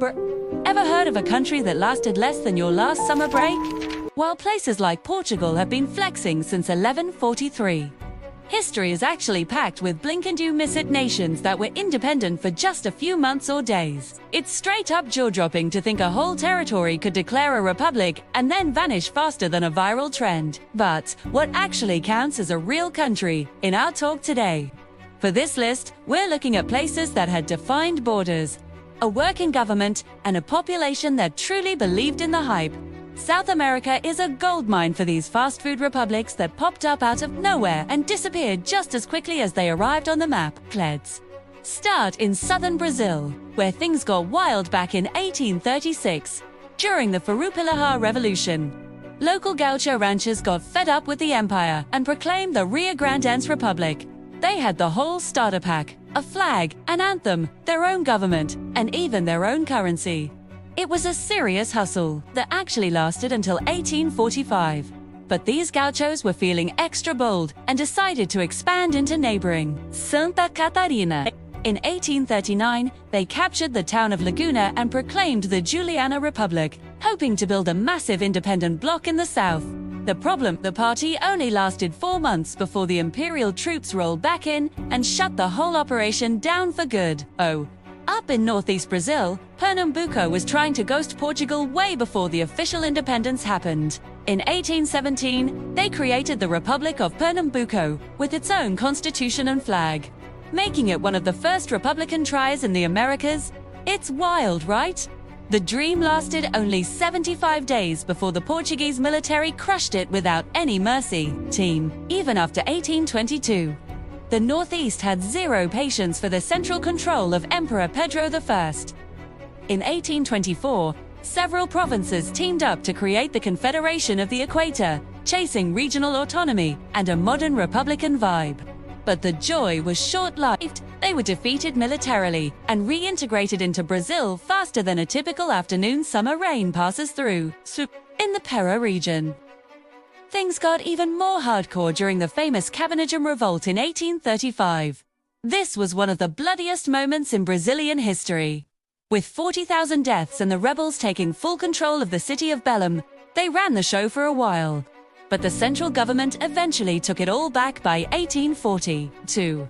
Ever heard of a country that lasted less than your last summer break? While places like Portugal have been flexing since 1143. History is actually packed with blink-and-you-miss-it nations that were independent for just a few months or days. It's straight-up jaw-dropping to think a whole territory could declare a republic and then vanish faster than a viral trend. But what actually counts as a real country in our talk today? For this list, we're looking at places that had defined borders, a working government, and a population that truly believed in the hype. South America is a goldmine for these fast food republics that popped up out of nowhere and disappeared just as quickly as they arrived on the map. Let's start in southern Brazil, where things got wild back in 1836, during the Farroupilha Revolution. Local gaucho ranchers got fed up with the empire and proclaimed the Rio Grandense Republic. They had the whole starter pack, a flag, an anthem, their own government, and even their own currency. It was a serious hustle that actually lasted until 1845. But these gauchos were feeling extra bold and decided to expand into neighboring Santa Catarina. In 1839, they captured the town of Laguna and proclaimed the Juliana Republic, hoping to build a massive independent bloc in the south. The problem, the party only lasted 4 months before the imperial troops rolled back in and shut the whole operation down for good. Up in northeast Brazil, Pernambuco was trying to ghost Portugal way before the official independence happened. In 1817, they created the Republic of Pernambuco with its own constitution and flag, making it one of the first republican tries in the Americas. It's wild, right? The dream lasted only 75 days before the Portuguese military crushed it without any mercy. Even after 1822. The Northeast had zero patience for the central control of Emperor Pedro I. In 1824, several provinces teamed up to create the Confederation of the Equator, chasing regional autonomy and a modern republican vibe. But the joy was short-lived. They were defeated militarily and reintegrated into Brazil faster than a typical afternoon summer rain passes through. In the Para region, things got even more hardcore during the famous Cabanagem Revolt in 1835. This was one of the bloodiest moments in Brazilian history. With 40,000 deaths and the rebels taking full control of the city of Belém, they ran the show for a while. But the central government eventually took it all back by 1842.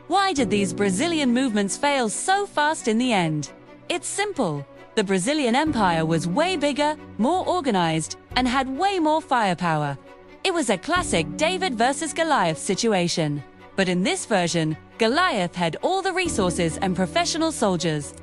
Why did these Brazilian movements fail so fast in the end? It's simple. The Brazilian Empire was way bigger, more organized, and had way more firepower. It was a classic David versus Goliath situation. But in this version, Goliath had all the resources and professional soldiers.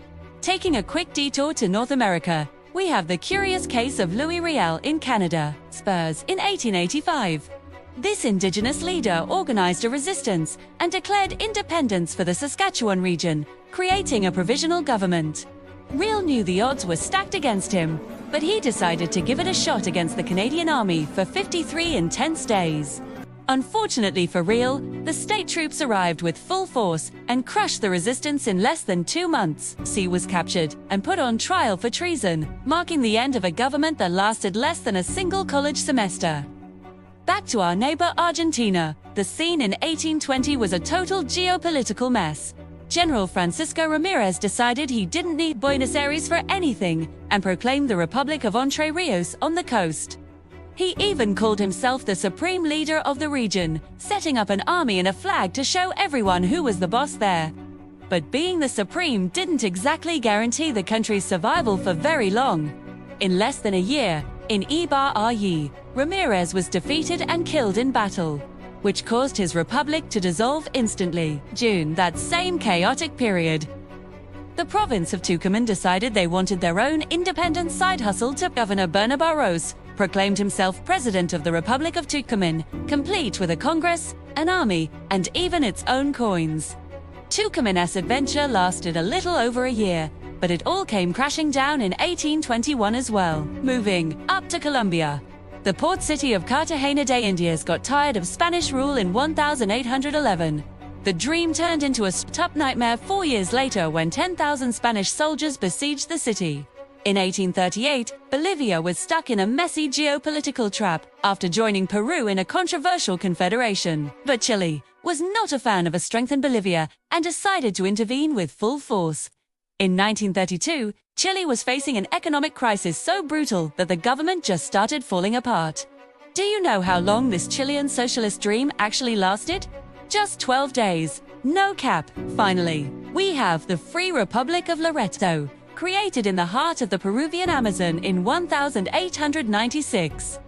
Taking a quick detour to North America, we have the curious case of Louis Riel in Canada, Spurs, in 1885. This indigenous leader organized a resistance and declared independence for the Saskatchewan region, creating a provisional government. Riel knew the odds were stacked against him, but he decided to give it a shot against the Canadian Army for 53 intense days. Unfortunately for Riel, the state troops arrived with full force and crushed the resistance in less than 2 months. He was captured and put on trial for treason, marking the end of a government that lasted less than a single college semester. Back to our neighbor Argentina, the scene in 1820 was a total geopolitical mess. General Francisco Ramirez decided he didn't need Buenos Aires for anything and proclaimed the Republic of Entre Rios on the coast. He even called himself the supreme leader of the region, setting up an army and a flag to show everyone who was the boss there. But being the supreme didn't exactly guarantee the country's survival for very long. In less than a year, in Ibarra, Ramirez was defeated and killed in battle, which caused his republic to dissolve instantly. June that same chaotic period, the province of Tucumán decided they wanted their own independent side hustle. Governor Bernal Barros proclaimed himself president of the Republic of Tucumán, complete with a congress, an army, and even its own coins. Tucumán's adventure lasted a little over a year, but it all came crashing down in 1821 as well. Moving up to Colombia, the port city of Cartagena de Indias got tired of Spanish rule in 1811. The dream turned into a straight-up nightmare 4 years later when 10,000 Spanish soldiers besieged the city. In 1838, Bolivia was stuck in a messy geopolitical trap after joining Peru in a controversial confederation. But Chile was not a fan of a strengthened Bolivia and decided to intervene with full force. In 1932, Chile was facing an economic crisis so brutal that the government just started falling apart. Do you know how long this Chilean socialist dream actually lasted? Just 12 days. No cap. Finally, we have the Free Republic of Loreto, created in the heart of the Peruvian Amazon in 1896.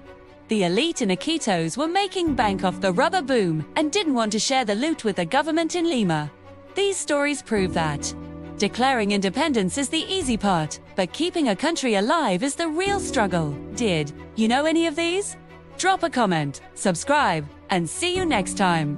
The elite in Iquitos were making bank off the rubber boom and didn't want to share the loot with the government in Lima. These stories prove that declaring independence is the easy part, but keeping a country alive is the real struggle. Did you know any of these? Drop a comment, subscribe, and see you next time.